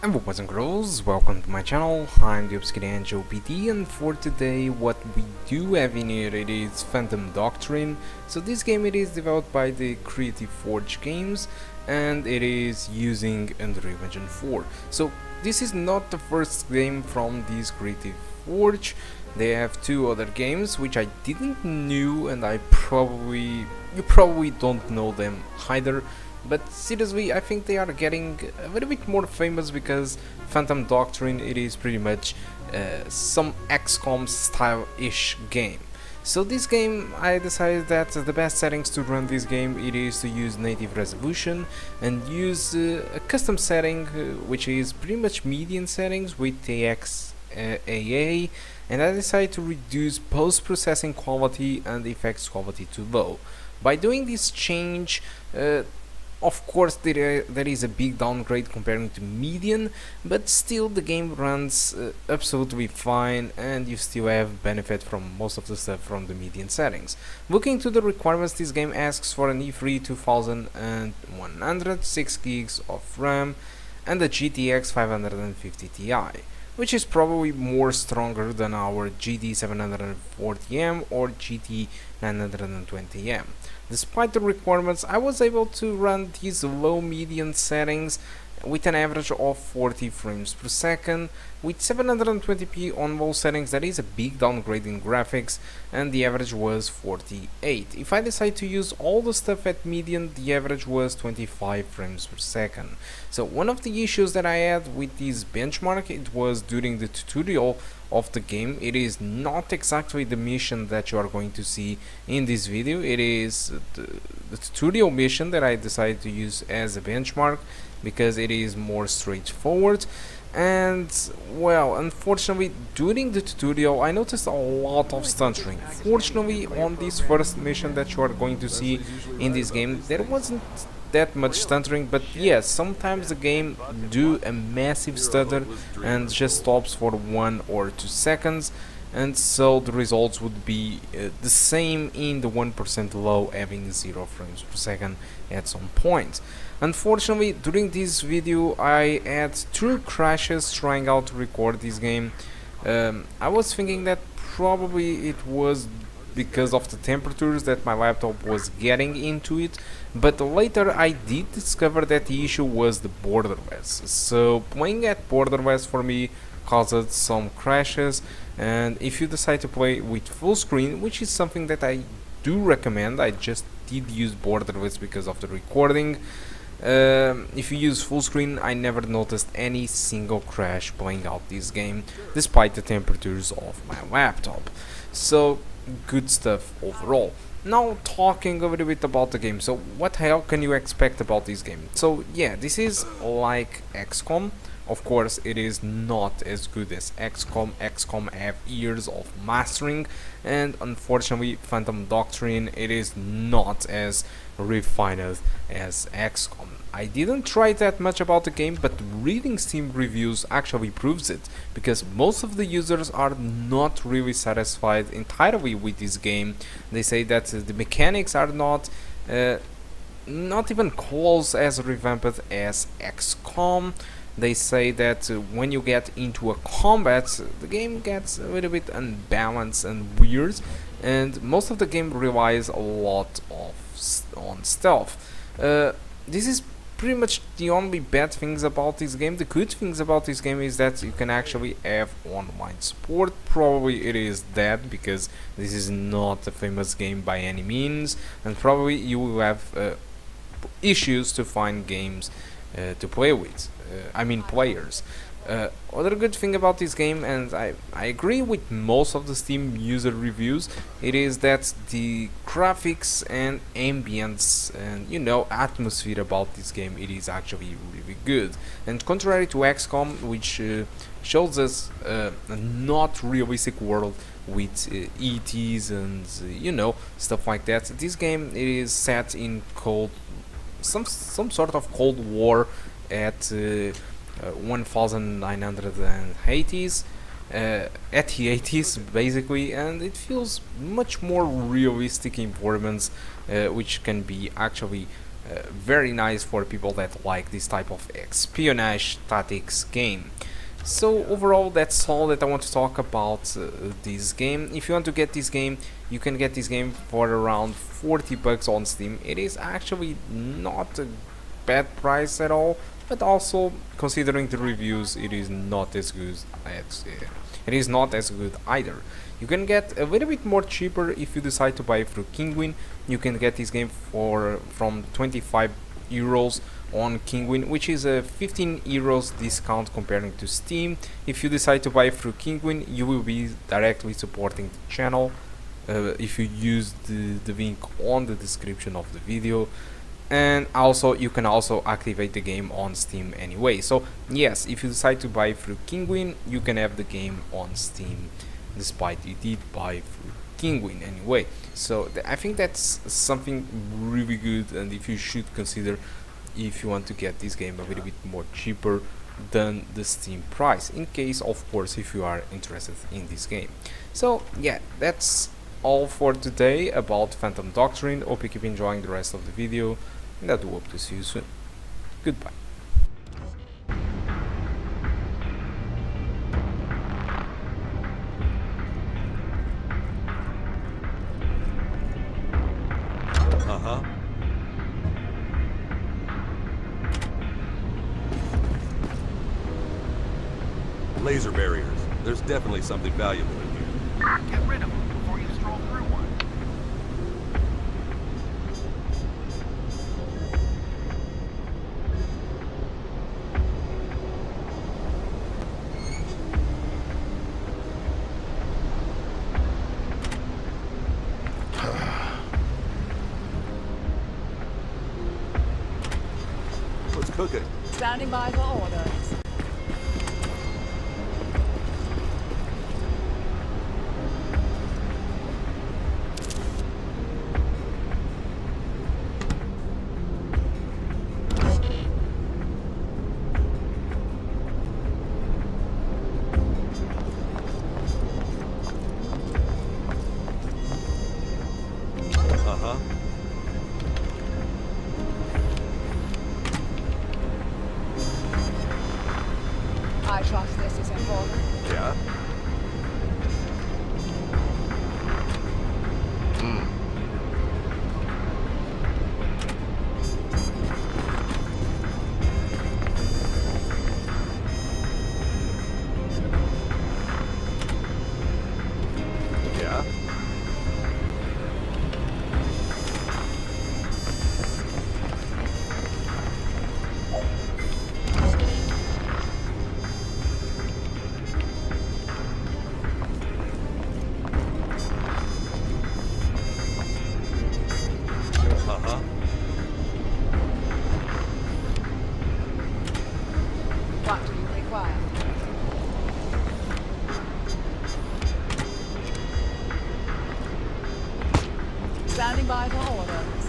And boys and girls, welcome to my channel. I'm the Obscure Angel PT, and for today what we do have in here, it is Phantom Doctrine. So this game, it is developed by the Creative Forge Games and it is using Unreal Engine 4. So this is not the first game from this Creative Forge. They have two other games which I didn't knew, and you probably don't know them either. But seriously, I think they are getting a little bit more famous because Phantom Doctrine, it is pretty much some XCOM style-ish game. So this game, I decided that the best settings to run this game, it is to use native resolution and use a custom setting which is pretty much median settings with AXAA, and I decided to reduce post-processing quality and effects quality to low. By doing this change, of course there is a big downgrade comparing to median, but still the game runs absolutely fine and you still have benefit from most of the stuff from the median settings. Looking to the requirements, this game asks for an i3 2100, 6 gigs of RAM and a GTX 550 Ti, which is probably more stronger than our GT 740M or GT 920M. Despite the requirements, I was able to run these low median settings with an average of 40 frames per second. With 720p on low settings, that is a big downgrade in graphics, and the average was 48. If I decide to use all the stuff at median, the average was 25 frames per second. So one of the issues that I had with this benchmark, it was during the tutorial of the game. It is not exactly the mission that you are going to see in this video. It is the tutorial mission that I decided to use as a benchmark because it is more straightforward. And well, unfortunately during the tutorial I noticed a lot of stuttering. Fortunately, on this first mission that you are going to see in this game, there wasn't that much stuttering, but yes, sometimes the game do a massive stutter and just stops for 1 or 2 seconds, and so the results would be the same in the 1% low, having 0 frames per second at some point. Unfortunately, during this video I had 2 crashes trying out to record this game. I was thinking that probably it was because of the temperatures that my laptop was getting into it, but later I did discover that the issue was the border rest. So playing at border rest for me caused some crashes, and if you decide to play with full screen, which is something that I do recommend, I just did use border rest because of the recording. If you use full screen, I never noticed any single crash playing out this game despite the temperatures of my laptop. So good stuff overall. Now talking a little bit about the game. So what hell can you expect about this game? So yeah, this is like XCOM. Of course it is not as good as XCOM. XCOM have years of mastering, and unfortunately Phantom Doctrine, it is not as refined as XCOM. I didn't try that much about the game, but reading Steam reviews actually proves it, because most of the users are not really satisfied entirely with this game. They say that the mechanics are not even close as revamped as XCOM. They say that when you get into a combat, the game gets a little bit unbalanced and weird, and most of the game relies a lot on stealth. This is pretty much the only bad things about this game. The good things about this game is that you can actually have online support. Probably it is dead because this is not a famous game by any means, and probably you will have issues to find games to play with. I mean players. Other good thing about this game, and I agree with most of the Steam user reviews, it is that the graphics and ambience and atmosphere about this game, it is actually really good. And contrary to XCOM, which shows us a not realistic world with ETs and stuff like that, this game, it is set in some sort of Cold War at 1980s, at the 80s basically, and it feels much more realistic environments which can be actually very nice for people that like this type of espionage tactics game. So overall, that's all that I want to talk about this game. If you want to get this game, you can get this game for around 40 bucks on Steam. It is actually not a bad price at all, but also considering the reviews, it is not as good as it is not as good either. You can get a little bit more cheaper if you decide to buy through Kinguin. You can get this game from 25 euros on Kinguin, which is a 15 euros discount comparing to Steam. If you decide to buy through Kinguin, you will be directly supporting the channel if you use the link on the description of the video. And also you can also activate the game on Steam anyway. So yes, if you decide to buy through Kinguin, you can have the game on Steam despite you did buy through Kinguin anyway. So I think that's something really good, and if you should consider if you want to get this game a little bit more cheaper than the Steam price, in case of course if you are interested in this game. So yeah, that's all for today about Phantom Doctrine. Hope you keep enjoying the rest of the video, and I do hope to see you soon. Goodbye. Laser barriers. There's definitely something valuable in here. Get rid of them before you stroll through one. What's cooking? Standing by for orders. I trust this is important. Yeah? Yeah? What do you require? Standing by for orders.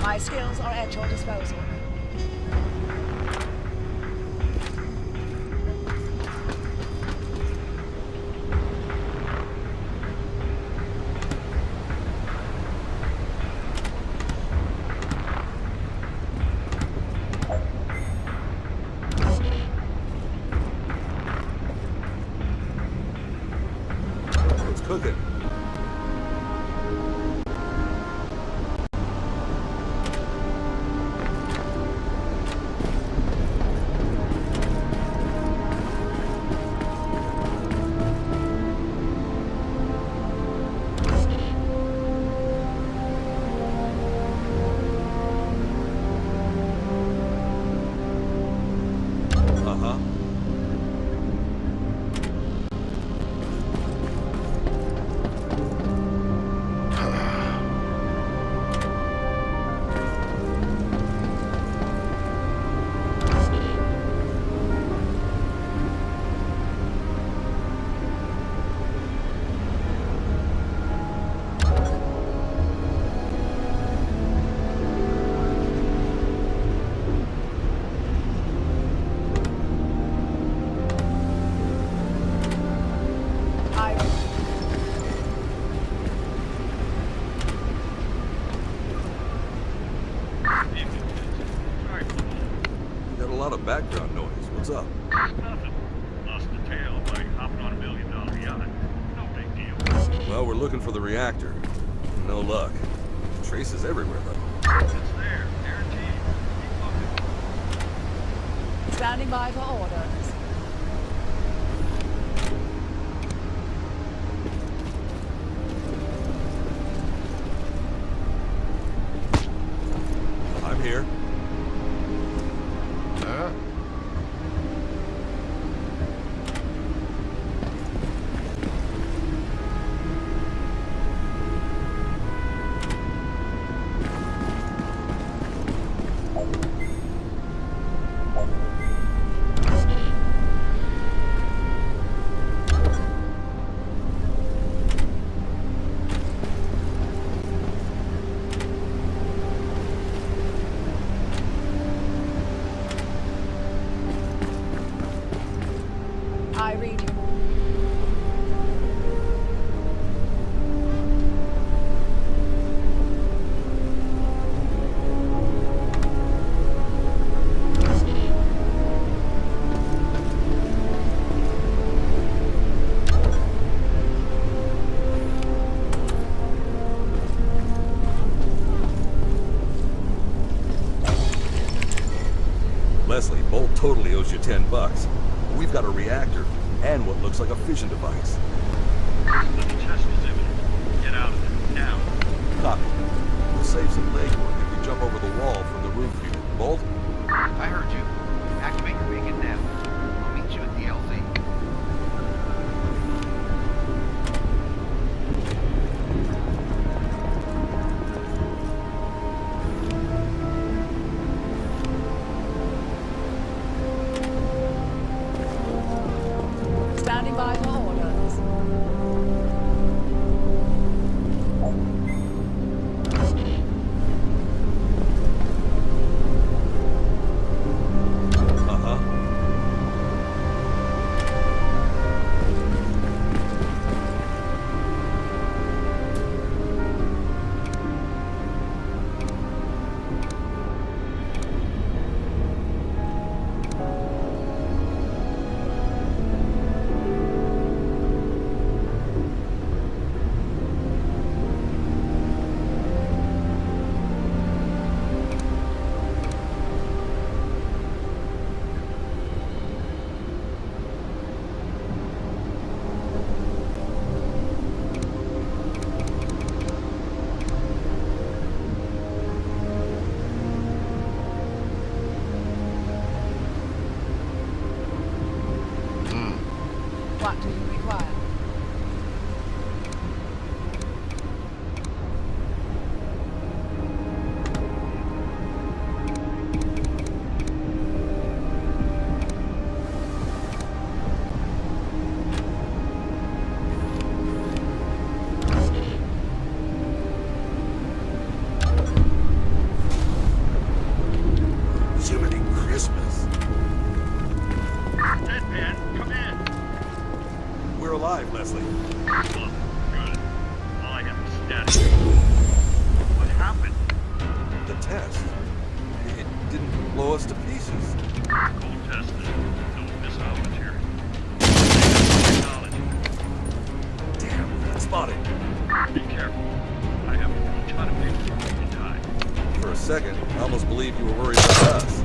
My skills are at your disposal. What's cooking? What's up? Nothing. Lost the tail by hopping on $1 million yacht. No big deal. Well, we're looking for the reactor. No luck. Traces everywhere, though. It's there. Guaranteed. Keep looking. Standing by for orders. I'm here. I read you. Leslie, Bolt totally owes you $10. We've got a reactor and what looks like a fission device. The test is imminent. Get out of there. Now. Copy. We'll save some legwork if we jump over the wall from the roof here. Bolt? I heard you. Activate your beacon now. I'll meet you at the LZ. Standing by for orders. Uh-huh. What do you require? Jiminy Christmas. Deadpan, come in. We're alive, Leslie. Look, good. All I have is static. What happened? The test. It didn't blow us to pieces. Cool tested. No missile material. Technology. Damn, spotted. Be careful. I have a ton of people in time. For a second, I almost believed you were worried about us.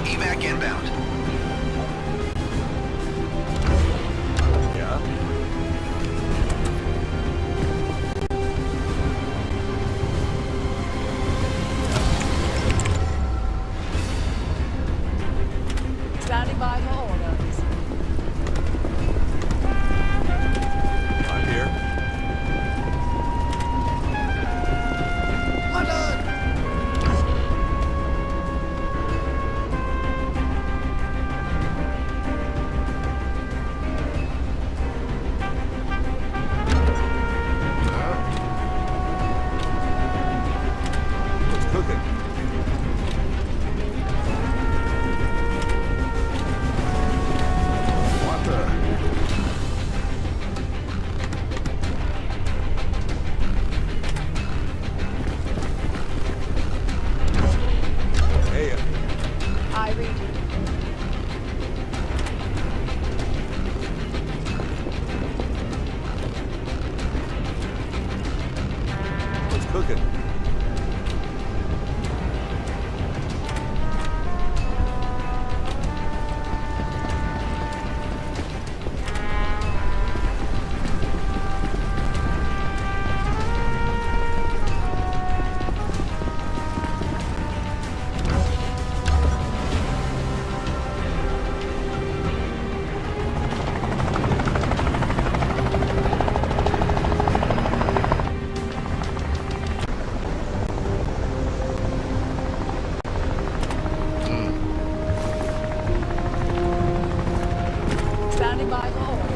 Evac inbound. Yeah? Standing by for orders.